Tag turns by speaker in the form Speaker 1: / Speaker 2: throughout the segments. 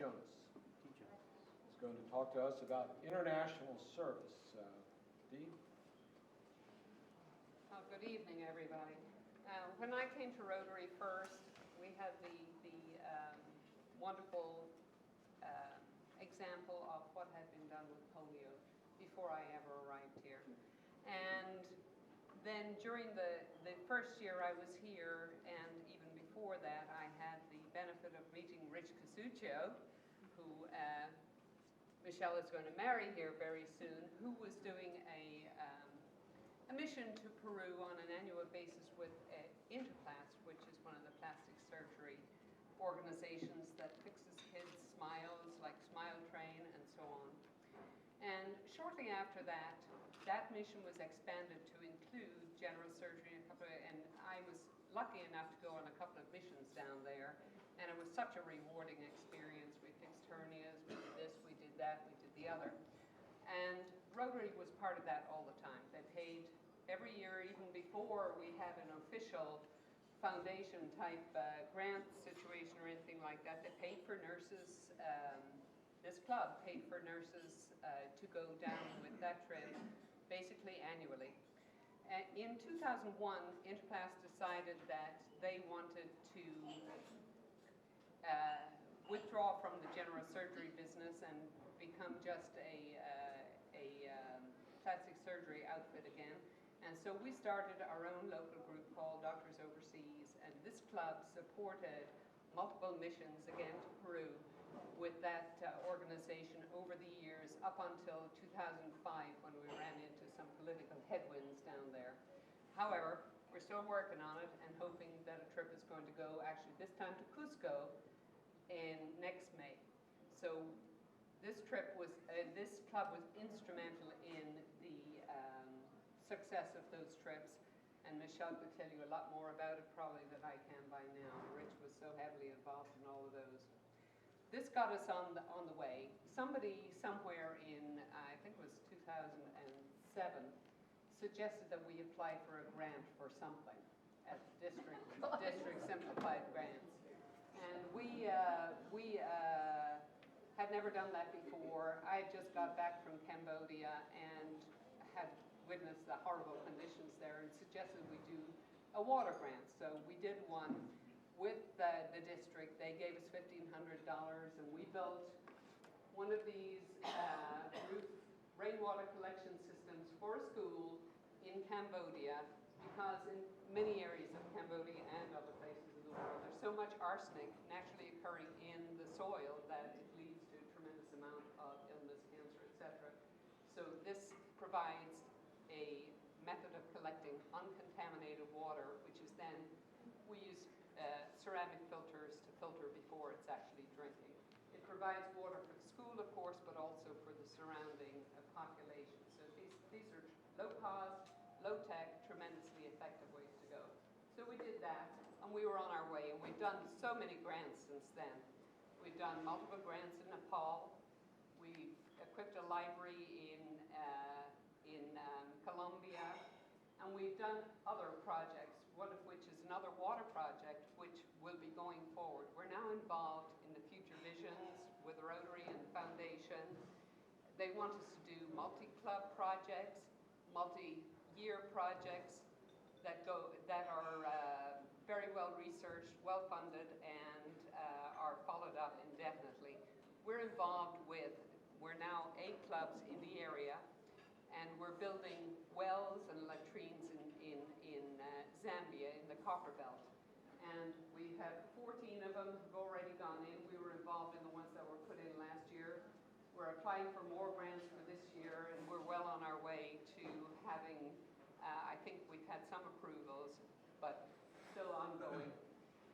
Speaker 1: Jonas. He's going to talk to us about international service. Dee?
Speaker 2: Well, good evening, everybody. When I came to Rotary first, we had the wonderful example of what had been done with polio before I ever arrived here. And then during the first year I was here, and even before that, I had the benefit of meeting Rich Casuccio, who Michelle is going to marry here very soon, who was doing a mission to Peru on an annual basis with Interplast, which is one of the plastic surgery organizations that fixes kids' smiles, like Smile Train and so on. And shortly after that, that mission was expanded to include general surgery and I was lucky enough to go on a couple of missions down there, and it was such a rewarding experience. We fixed hernias, we did this, we did that, we did the other. And Rotary was part of that all the time. They paid every year, even before we had an official foundation type grant situation or anything like that. They paid for nurses. This club paid for nurses to go down with that trip basically annually. In 2001, Interplast decided that they wanted to withdraw from the general surgery business and become just a plastic surgery outfit again. And so we started our own local group called Doctors Overseas, and this club supported multiple missions again to Peru with that organization over the years up until 2005 when we ran into some political headwinds down there. However, we're still working on it and hoping that a trip is going to go actually this time to Cusco in next May. So this trip was, this club was instrumental in the success of those trips, and Michelle could tell you a lot more about it probably than I can by now. Rich was so heavily involved in all of those. This got us on the way. Somebody somewhere in, I think it was 2007, suggested that we apply for a grant for something at the district simplified grants. And we had never done that before. I had just got back from Cambodia and had witnessed the horrible conditions there and suggested we do a water grant. So we did one with the district. They gave us $1,500 and we built one of these roof rainwater collection systems for a school in Cambodia, because in many areas of Cambodia and other places in the world there's so much arsenic naturally occurring in the soil that it leads to a tremendous amount of illness, cancer, etc. So this provides a method of collecting uncontaminated water, which is then, we use ceramic filters to filter before it's actually drinking. It provides water for the school, of course, but also for the surrounding population. So these are low cost, low tech, tremendously effective ways to go. So we did that, and we were on our way, and we've done so many grants since then. We've done multiple grants in Nepal. We've equipped a library in Colombia, and we've done other projects, one of which is another water project which will be going forward. We're now involved in the Future Visions with Rotary and the Foundation. They want us to do multi-club projects, multi-year projects that are very well researched, well funded, and are followed up indefinitely. We're involved with, we're now 8 clubs in the area, and we're building wells and latrines in Zambia, in the Copper Belt. And we have 14 of them have already gone in. We were involved in the ones that were put in last year. We're applying for more grants for this year, and we're well on our way to having, I think we've had some approvals, but still ongoing.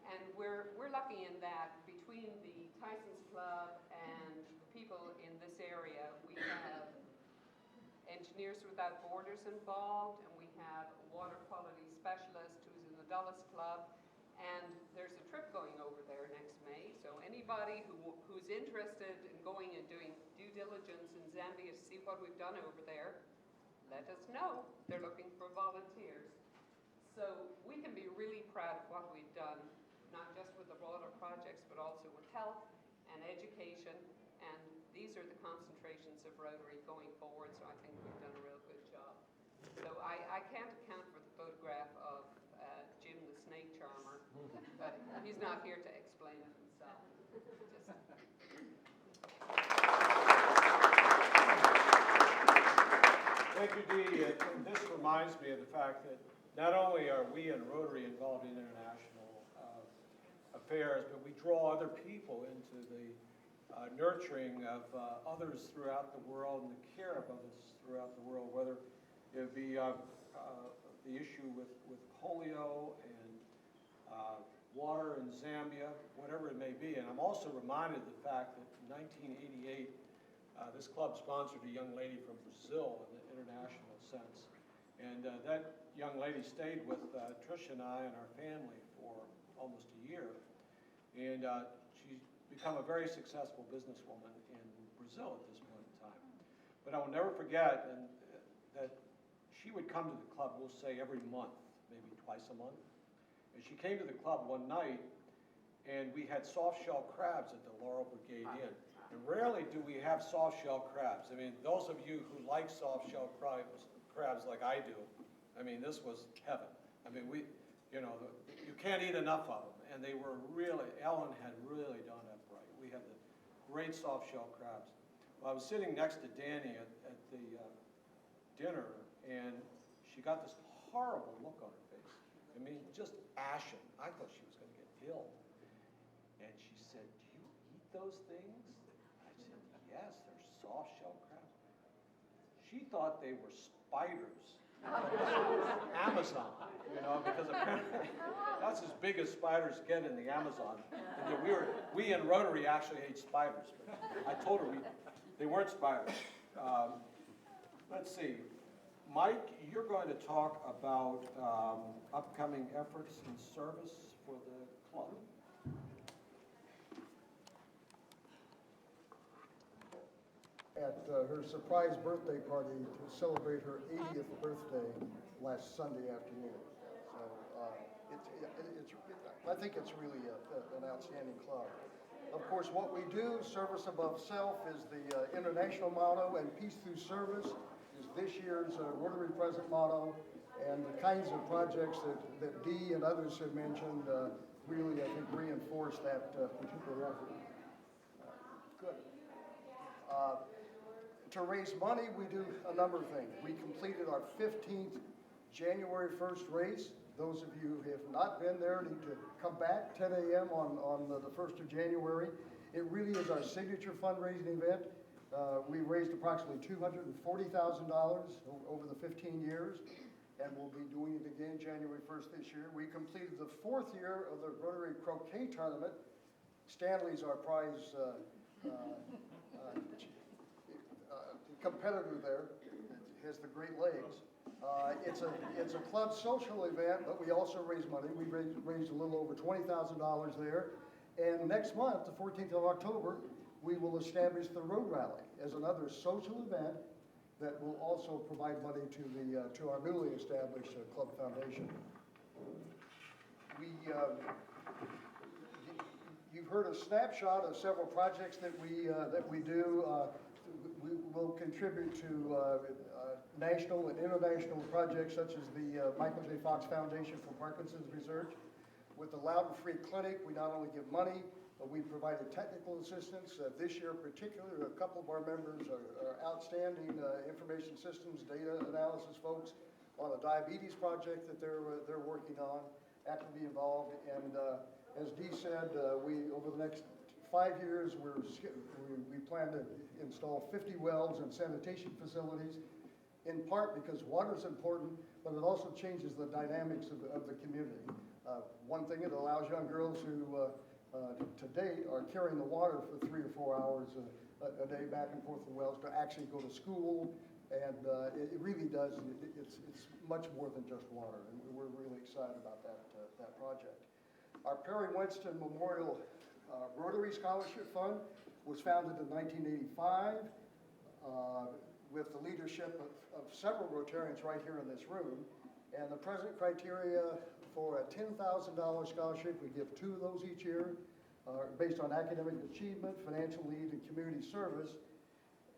Speaker 2: And we're lucky in that between the Tyson's Club and people in this area, we have Engineers Without Borders involved, and we have a water quality specialist who's in the Dulles Club, and there's a trip going over there next May. So anybody who's interested in going and doing due diligence in Zambia to see what we've done over there, let us know. They're looking for volunteers. So we can be really proud of what we've done, not just with the water projects, but also with health and education Rotary going forward, so I think we've done a real good job. So I can't account for the photograph of Jim the snake charmer, but he's not here to explain it himself.
Speaker 1: Thank you, Dee. And this reminds me of the fact that not only are we in Rotary involved in international affairs, but we draw other people into the nurturing of others throughout the world and the care of others throughout the world, whether it be the issue with polio and water in Zambia, whatever it may be. And I'm also reminded of the fact that in 1988, this club sponsored a young lady from Brazil in the international sense. And that young lady stayed with Tricia and I and our family for almost a year. And she's become a very successful businesswoman in Brazil at this point in time. But I will never forget that she would come to the club, we'll say every month, maybe twice a month. And she came to the club one night, and we had soft-shell crabs at the Laurel Brigade Inn. And rarely do we have soft-shell crabs. I mean, those of you who like soft-shell crabs like I do, I mean, this was heaven. I mean, you can't eat enough of them. And they were really, Ellen had really done it right. We had the great soft-shell crabs. Well, I was sitting next to Danny at the dinner, and she got this horrible look on her face. I mean, just ashen. I thought she was going to get ill. And she said, "Do you eat those things?" I said, "Yes, they're soft-shell crabs." She thought they were spiders. Amazon, because apparently that's as big as spiders get in the Amazon. And we in Rotary actually ate spiders. But I told her they weren't spiders. Let's see. Mike, you're going to talk about upcoming efforts and service for the club.
Speaker 3: At her surprise birthday party to celebrate her 80th birthday last Sunday afternoon. So I think it's really an outstanding club. Of course, what we do, service above self, is the international motto, and peace through service is this year's Rotary Present motto, and the kinds of projects that Dee and others have mentioned really, I think, reinforce that particular effort. Good. To raise money, we do a number of things. We completed our 15th January 1st race. Those of you who have not been there need to come back, 10 a.m. on the 1st of January. It really is our signature fundraising event. We raised approximately $240,000 over the 15 years, and we'll be doing it again January 1st this year. We completed the 4th year of the Rotary Croquet Tournament. Stanley's our prize competitor there. It has the great legs. It's a club social event, but we also raise money. We raised a little over $20,000 there. And next month, the 14th of October, we will establish the Road Rally as another social event that will also provide money to our newly established club foundation. You've heard a snapshot of several projects that we do. We will contribute to national and international projects such as the Michael J. Fox Foundation for Parkinson's Research. With the Loudon Free Clinic, we not only give money, but we provided technical assistance. This year in particular, a couple of our members are outstanding information systems, data analysis folks on a diabetes project that they're working on, actively involved. And as Dee said, over the next 5 years, we plan to install 50 wells and sanitation facilities, in part because water is important, but it also changes the dynamics of the community. One thing, it allows young girls who, to date, are carrying the water for 3 or 4 hours a day back and forth to the wells to actually go to school, and it really does, it's much more than just water, and we're really excited about that project. Our Perry Winston Memorial Rotary Scholarship Fund was founded in 1985 with the leadership of several Rotarians right here in this room. And the present criteria for a $10,000 scholarship, we give 2 of those each year, based on academic achievement, financial need, and community service.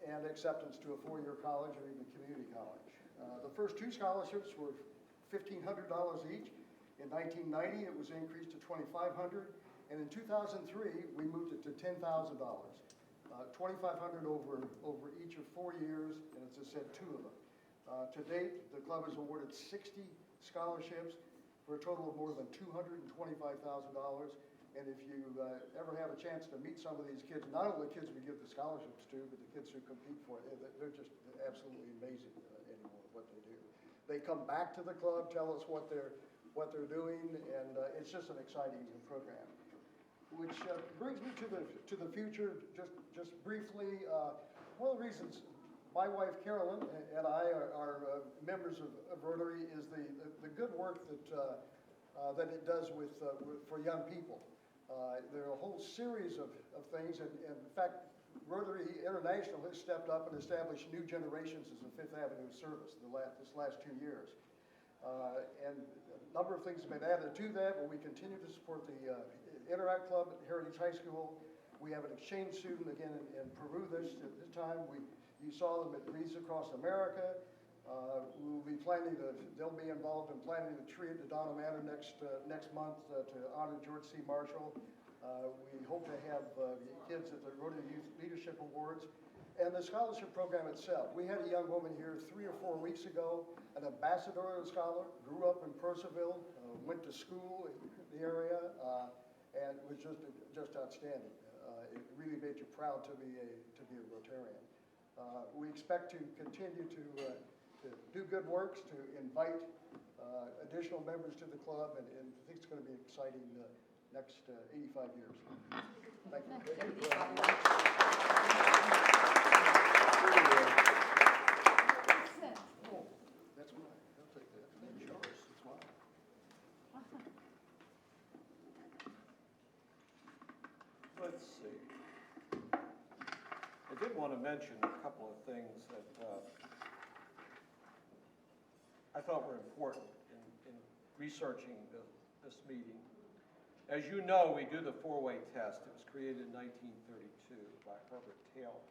Speaker 3: and acceptance to a four-year college or even community college. The first two scholarships were $1,500 each. In 1990, it was increased to $2,500, and in 2003, we moved it to $10,000. $2,500 over each of 4 years, and as I said, two of them. To date, the club has awarded 60 scholarships for a total of more than $225,000. And if you ever have a chance to meet some of these kids, not only the kids we give the scholarships to, but the kids who compete for it, they're just absolutely amazing anymore what they do. They come back to the club, tell us what they're doing, and it's just an exciting program. Which brings me to the future, just briefly. One of the reasons my wife Carolyn and I are members of Rotary is the good work that it does for young people. There are a whole series of things, and in fact, Rotary International has stepped up and established new generations as a Fifth Avenue service this last 2 years. And a number of things have been added to that, but we continue to support the Interact Club at Heritage High School. We have an exchange student again in Peru this time. You saw them at Wreaths Across America. We'll be they'll be involved in planting a tree at the Donna Manor next month to honor George C. Marshall. We hope to have kids at the Rotary Youth Leadership Awards. And the scholarship program itself. We had a young woman here 3 or 4 weeks ago, an ambassadorial scholar, grew up in Purcellville, went to school in the area, and was just outstanding. It really made you proud to be a Rotarian. We expect to continue to do good works, to invite additional members to the club, and I think it's going to be exciting next 85 years. Thank you. Oh, that's mine. I'll take that. That's yours. It's mine.
Speaker 1: Let's see. I did want to mention a couple of things that I thought were important in researching this meeting. As you know, we do the four-way test. It was created in 1932 by Herbert Taylor.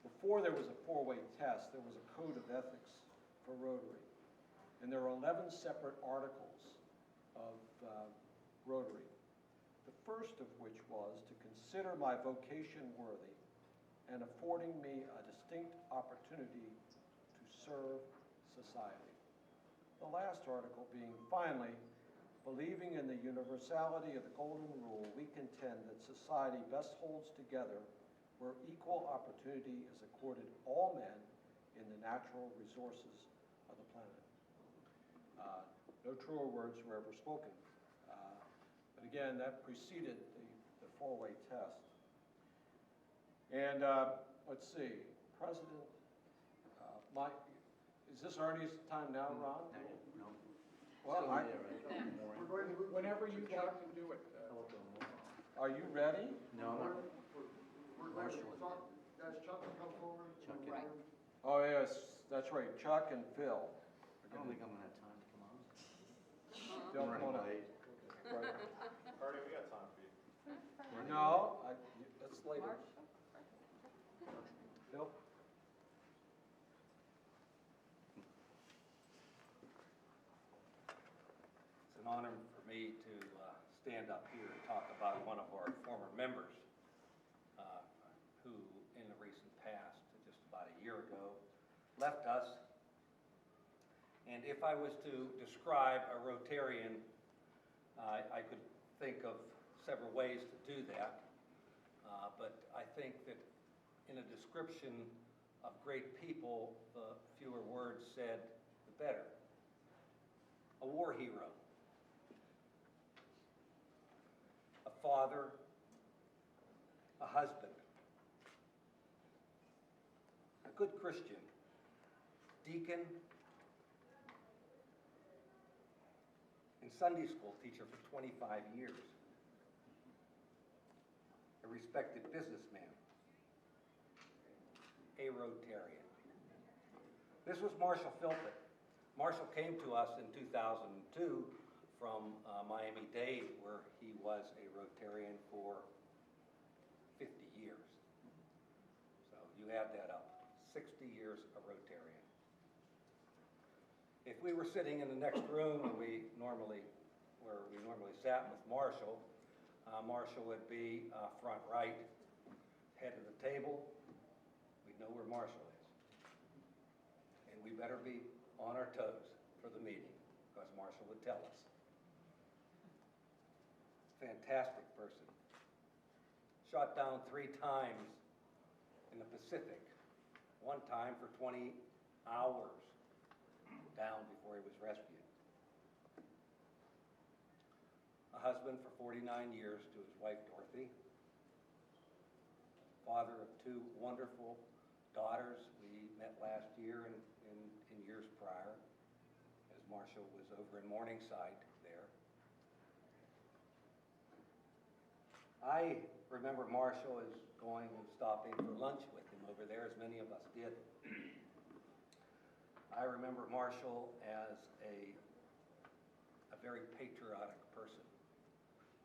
Speaker 1: Before there was a four-way test, there was a code of ethics for Rotary. And there are 11 separate articles of Rotary. The first of which was to consider my vocation worthy and affording me a distinct opportunity to serve society. The last article being, finally, believing in the universality of the Golden Rule, we contend that society best holds together where equal opportunity is accorded all men in the natural resources of the planet. No truer words were ever spoken. But again, that preceded the four-way test. And let's see, President, Mike, is this Ernie's time now, Ron?
Speaker 4: No.
Speaker 1: Well,
Speaker 5: Whenever you want to do it.
Speaker 1: Are you ready?
Speaker 4: No.
Speaker 3: We're going to talk. Guys, Chuck will come forward.
Speaker 4: Chuck,
Speaker 2: Right.
Speaker 1: Oh, yes, that's right, Chuck and Phil.
Speaker 4: I don't think I'm gonna have time to come on.
Speaker 1: They'll
Speaker 4: I'm running
Speaker 1: come on up.
Speaker 4: late.
Speaker 1: Right.
Speaker 5: Artie, we got time for you.
Speaker 1: No, that's later. Phil?
Speaker 6: It's an honor for me to stand up here and talk about one of our former members who, in the recent past, just about a year ago, left us. And if I was to describe a Rotarian, I could think of several ways to do that. But I think that in a description of great people, the fewer words said, the better. A war hero. A father, a husband, a good Christian, deacon, and Sunday school teacher for 25 years, a respected businessman, a Rotarian. This was Marshall Philpott. Marshall came to us in 2002 from Miami-Dade, where he was a Rotarian for 50 years. So you add that up, 60 years a Rotarian. If we were sitting in the next room where we normally sat with Marshall, Marshall would be front right, head of the table. We'd know where Marshall is. And we better be on our toes for the meeting, because Marshall would tell us. Fantastic person. Shot down 3 times in the Pacific, one time for 20 hours down before he was rescued. A husband for 49 years to his wife Dorothy. Father of 2 wonderful daughters. We met last year and in years prior, as Marshall was over in Morningside there. I remember Marshall as going and stopping for lunch with him over there, as many of us did. I remember Marshall as a very patriotic person,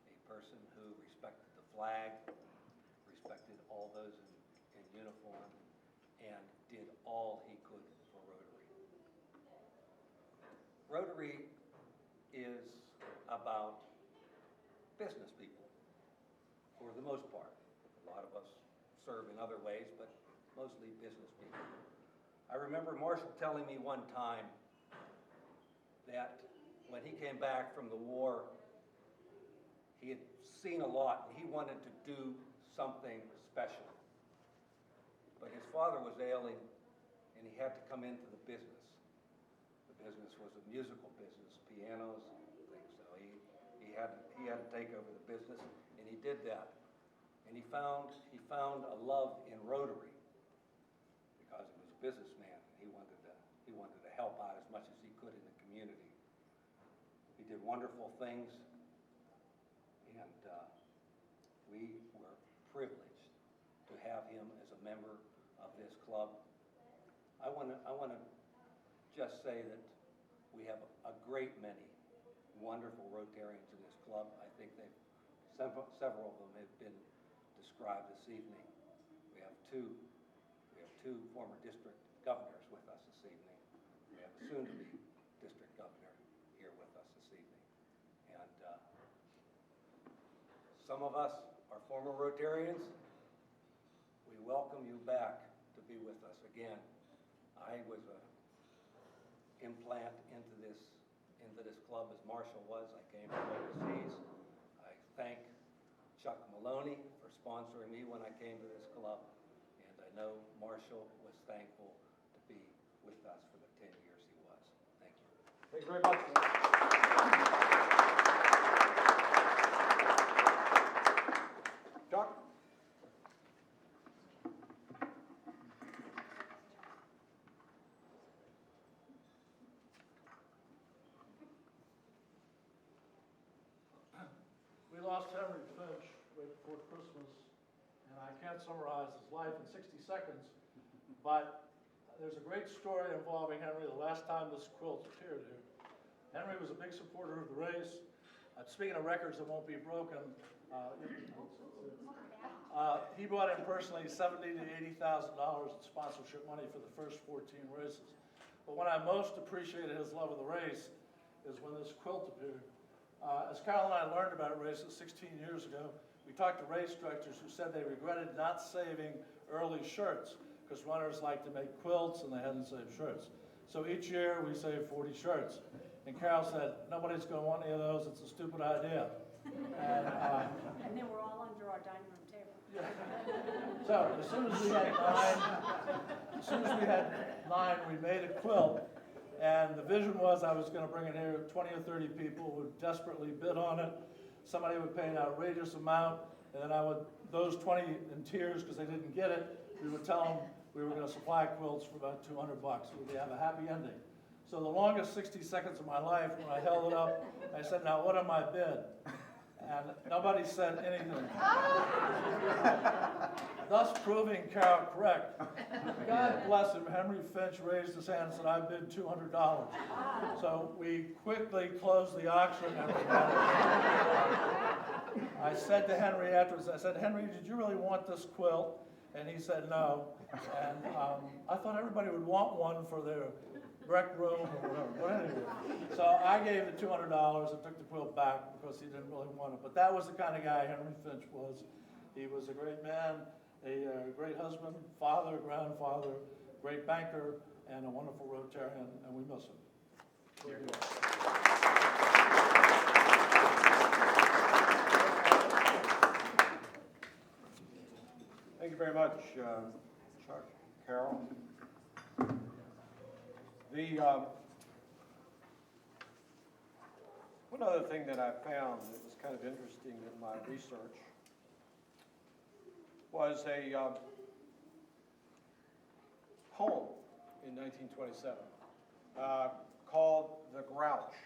Speaker 6: a person who respected the flag, respected all those in uniform, and did all he could for Rotary. Rotary is about business people, for the most part. A lot of us serve in other ways, but mostly business people. I remember Marshall telling me one time that when he came back from the war, he had seen a lot and he wanted to do something special. But his father was ailing and he had to come into the business. The business was a musical business, pianos, things. So he had to take over the business, and he did that. And he found a love in Rotary because he was a businessman. He wanted to help out as much as he could in the community. He did wonderful things, and we were privileged to have him as a member of this club. I want to just say that we have a great many wonderful Rotarians in this club. I think several of them have been described this evening. We have two former district governors with us this evening. We have a soon-to-be district governor here with us this evening. And some of us are former Rotarians. We welcome you back to be with us again. I was an implant into this club as Marshall was. I came from overseas. I thank Chuck Maloney for sponsoring me when I came to this club, and I know Marshall was thankful to be with us for the 10 years he was. Thank you.
Speaker 1: Thank you very much. Chuck?
Speaker 7: We lost Henry Finch right before Christmas, and I can't summarize his life in 60 seconds, but there's a great story involving Henry the last time this quilt appeared here. Henry was a big supporter of the race. Speaking of records that won't be broken, he brought in personally $70,000 to $80,000 in sponsorship money for the first 14 races. But when I most appreciated his love of the race is when this quilt appeared. As Carol and I learned about races 16 years ago, we talked to race directors who said they regretted not saving early shirts because runners like to make quilts and they hadn't saved shirts. So each year we saved 40 shirts. And Carol said, nobody's going to want any of those, it's a stupid idea.
Speaker 8: And they were all under our dining room table.
Speaker 7: Yeah. So as soon as we had 9, we made a quilt. And the vision was I was going to bring in here 20 or 30 people who would desperately bid on it. Somebody would pay an outrageous amount, and then those 20 in tears because they didn't get it, we would tell them we were going to supply quilts for about $200. So we'd have a happy ending. So the longest 60 seconds of my life, when I held it up, I said, now what am I bid? And nobody said anything. Thus proving Carol correct. God bless him, Henry Finch raised his hand and said, I bid $200. So we quickly closed the auction. I said to Henry afterwards, I said, Henry, did you really want this quilt? And he said no. And I thought everybody would want one for their rec room or whatever. But anyway, so I gave the $200 and took the quilt back because he didn't really want it. But that was the kind of guy Henry Finch was. He was a great man, a great husband, father, grandfather, great banker, and a wonderful Rotarian, and we miss him.
Speaker 1: Thank you very much, Chuck, Carol. One other thing that I found that was kind of interesting in my research was a poem in 1927 called The Grouch.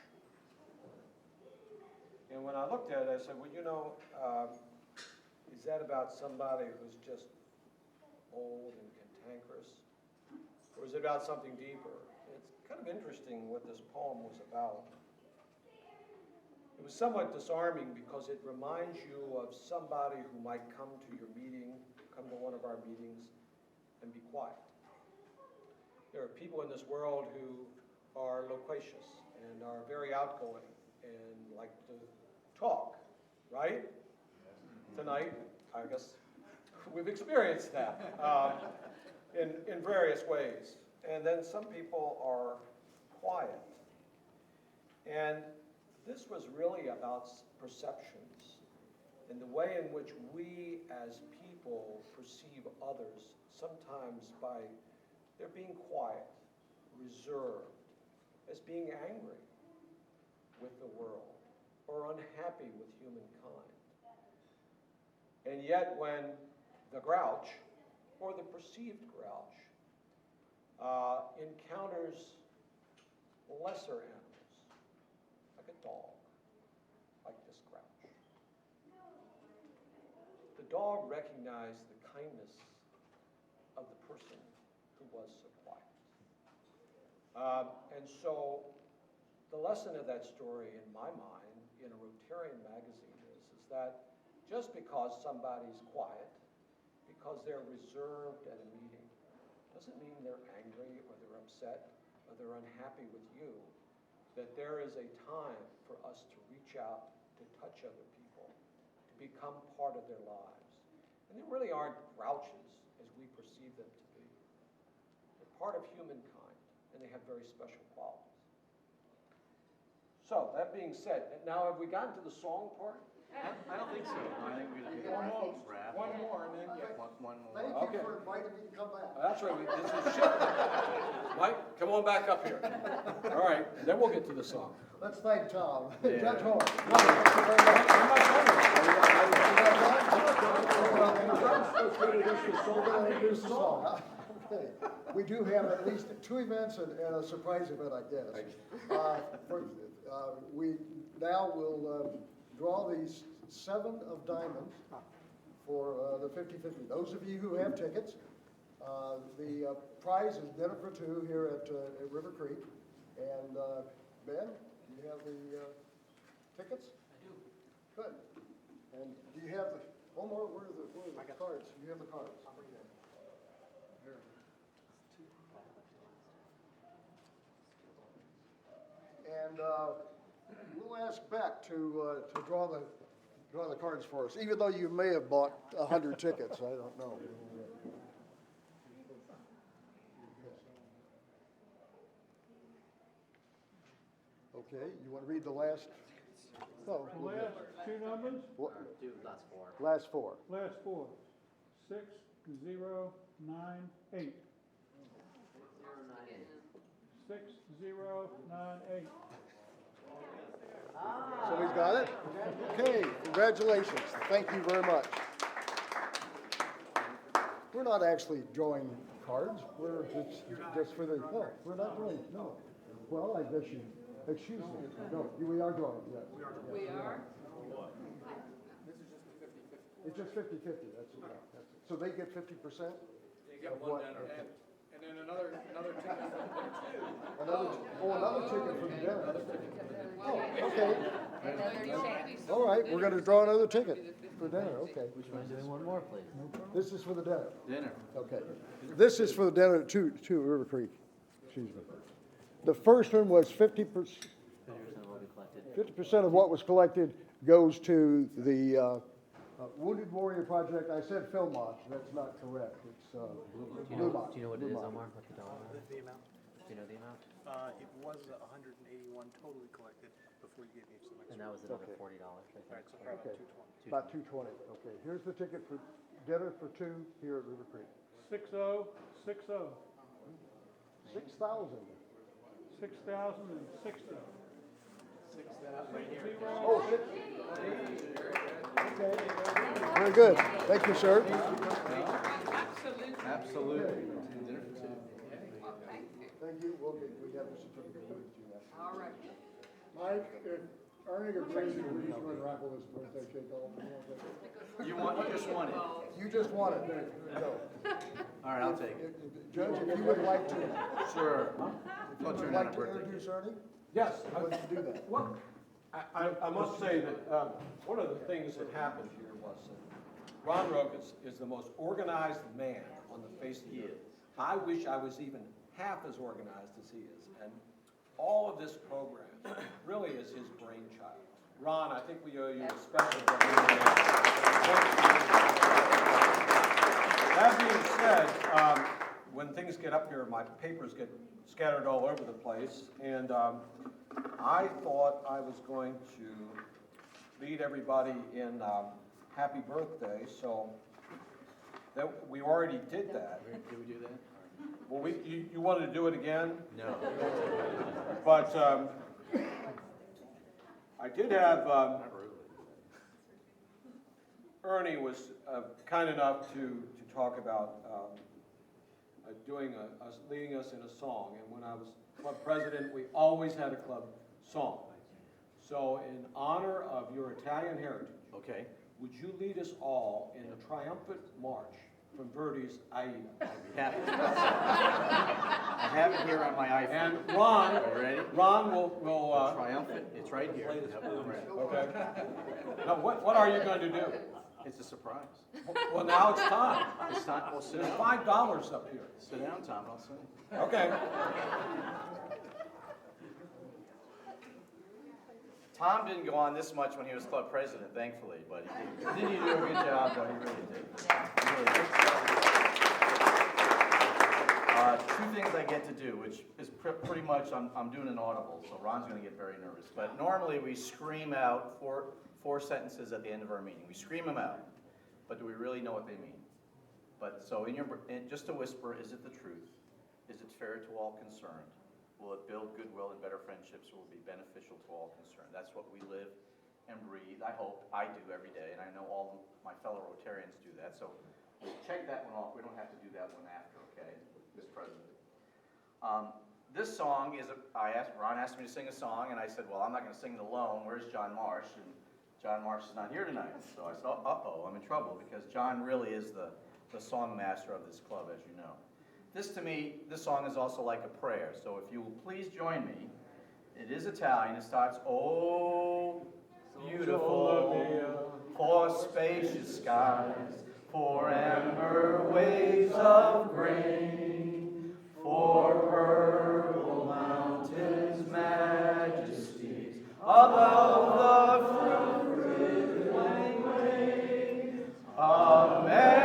Speaker 1: And when I looked at it, I said, well, you know, is that about somebody who's just old and cantankerous? Or is it about something deeper? It's kind of interesting what this poem was about. It was somewhat disarming because it reminds you of somebody who might come to your meeting, come to one of our meetings, and be quiet. There are people in this world who are loquacious and are very outgoing and like to talk, right? Tonight, I guess we've experienced that in various ways. And then some people are quiet. And this was really about perceptions and the way in which we as people perceive others, sometimes by their being quiet, reserved, as being angry with the world or unhappy with humankind. And yet when the grouch, or the perceived grouch, encounters lesser animals, like a dog, like this grouch, the dog recognized the kindness of the person who was so quiet. And so the lesson of that story, in my mind, in a Rotarian magazine is that just because somebody's quiet, because they're reserved at a meeting, doesn't mean they're angry or they're upset or they're unhappy with you. That there is a time for us to reach out, to touch other people, to become part of their lives. And they really aren't grouches as we perceive them to be. They're part of humankind, and they have very special qualities. So, that being said, now have we gotten to the song part?
Speaker 4: I don't think so. I think we're gonna
Speaker 5: Almost.
Speaker 4: wrap.
Speaker 5: One more, and then get.
Speaker 4: One more.
Speaker 3: Thank
Speaker 1: Okay.
Speaker 3: you for inviting me to come back.
Speaker 1: That's right, this is shit. Mike, come on back up here. All right, and then we'll get to the song.
Speaker 3: Let's thank Tom.
Speaker 4: Yeah.
Speaker 3: Judge Horn.
Speaker 1: No,
Speaker 3: Thank you very much.
Speaker 1: I'm not
Speaker 3: Introduce the song. Okay. We do have at least 2 events and a surprise event, I guess. We now will draw these 7 of diamonds for the 50-50. Those of you who have tickets, the prize is dinner for 2 here at River Creek. And Ben, do you have the tickets? I do. Good. And do you have the, Omar, where are the cards? You have the cards. I'll bring them. Here. And we'll ask Beck to draw the cards for us, even though you may have bought 100 tickets. I don't know. Okay, you want to read the last? No.
Speaker 9: The last 2 numbers?
Speaker 3: What?
Speaker 4: Do last 4.
Speaker 3: Last 4.
Speaker 9: Last 4. 6, 0, 9, 8. 6, 0, 9, 8.
Speaker 3: Somebody's got it? Okay, congratulations. Thank you very much. We're not actually drawing cards. It's just for the, no, we're not doing, no. Well, I guess you, excuse me. No, we are drawing, yes.
Speaker 2: We are?
Speaker 3: It's just 50-50, that's it. So they get 50%?
Speaker 5: You get
Speaker 3: Of
Speaker 5: one
Speaker 3: what?
Speaker 5: dinner,
Speaker 3: Okay.
Speaker 5: and then another ticket for the dinner too.
Speaker 3: Another ticket for the dinner.
Speaker 5: Another ticket for the dinner.
Speaker 3: Oh, okay.
Speaker 2: Another change.
Speaker 3: All right, we're going to draw another ticket. for dinner, okay.
Speaker 4: Would you mind doing one more, please?
Speaker 3: This is for the dinner,
Speaker 4: Dinner.
Speaker 3: okay. This is for the dinner to River Creek, excuse me. The first one was 50%,
Speaker 4: 50% will be collected.
Speaker 3: 50% of what was collected goes to the Wounded Warrior Project. I said Philmont, that's not correct, it's Bluemont.
Speaker 4: Do you know what it is,
Speaker 3: Bluemont.
Speaker 4: Omar? What the dollar amount?
Speaker 10: The amount?
Speaker 4: Do you know the amount?
Speaker 10: It was 181 totally collected before you gave me some extra.
Speaker 4: And that was another
Speaker 3: Okay.
Speaker 4: $40, I think.
Speaker 10: Right, so probably
Speaker 3: Okay.
Speaker 10: about 220.
Speaker 3: About 220, okay. Here's the ticket for dinner for two here at River Creek.
Speaker 9: 6060.
Speaker 3: 6,000.
Speaker 9: 6,060.
Speaker 3: Oh, okay. Very good. Thank you, sir.
Speaker 2: Absolutely.
Speaker 4: Absolutely. Dinner for two.
Speaker 2: Well, thank you.
Speaker 3: Thank you. We have the certificate for you now.
Speaker 2: All right.
Speaker 3: Mike, if Ernie agrees to please unravel this birthday cake off.
Speaker 4: You just want it. All
Speaker 3: You just want it. There you go.
Speaker 4: right, I'll take it.
Speaker 3: Judge, if you would like to,
Speaker 4: Sure.
Speaker 3: if you would like to introduce Ernie,
Speaker 1: Yes,
Speaker 3: would you do that?
Speaker 1: well, I must say that one of the things that happened here was that Ron Roque is the most organized man on the face of the earth. I wish I was even half as organized as he is, and all of this program really is his brainchild. Ron, I think we owe you a special That being said, when things get up here, my papers get scattered all over the place, and I thought I was going to lead everybody in happy birthday, so that we already did that.
Speaker 4: Did we do that?
Speaker 1: Well, you wanted to do it again?
Speaker 4: No.
Speaker 1: But I did have,
Speaker 4: Not really.
Speaker 1: Ernie was kind enough to talk about leading us in a song. And when I was club president, we always had a club song. So in honor of your Italian heritage,
Speaker 4: Okay.
Speaker 1: would you lead us all in a triumphant march from Verdi's Aida?
Speaker 4: Happy. I have it here on my iPhone.
Speaker 1: And Ron,
Speaker 4: Are you ready?
Speaker 1: Ron will
Speaker 4: Triumphant, it's right here. Yep, I'm ready.
Speaker 1: okay. Now, what are you going to do?
Speaker 4: It's a surprise.
Speaker 1: Well, now it's time.
Speaker 4: It's not, well, sit
Speaker 1: There's
Speaker 4: down.
Speaker 1: $5 up here.
Speaker 4: Sit down, Tom, I'll sing.
Speaker 1: Okay.
Speaker 4: Tom didn't go on this much when he was club president, thankfully, but he did. Didn't you do a good job, though? He really did. He really did. Two things I get to do, which is pretty much, I'm doing an audible, so Ron's gonna get very nervous. But normally we scream out four sentences at the end of our meeting. We scream them out, but do we really know what they mean? But so just a whisper, is it the truth? Is it fair to all concerned? Will it build goodwill and better friendships? Will it be beneficial to all concerned? That's what we live and breathe. I hope I do every day, and I know all my fellow Rotarians do that. So we'll check that one off. We don't have to do that one after, okay, Mr. President. This song is, Ron asked me to sing a song, and I said, well, I'm not going to sing it alone. Where's John Marsh? And John Marsh is not here tonight. So I said, uh-oh, I'm in trouble, because John really is the song master of this club, as you know. To me, this song is also like a prayer. So if you will please join me. It is Italian. It starts, oh, beautiful, for spacious skies, for amber waves of grain, for purple mountains, majesties above the fruited plain. Amen.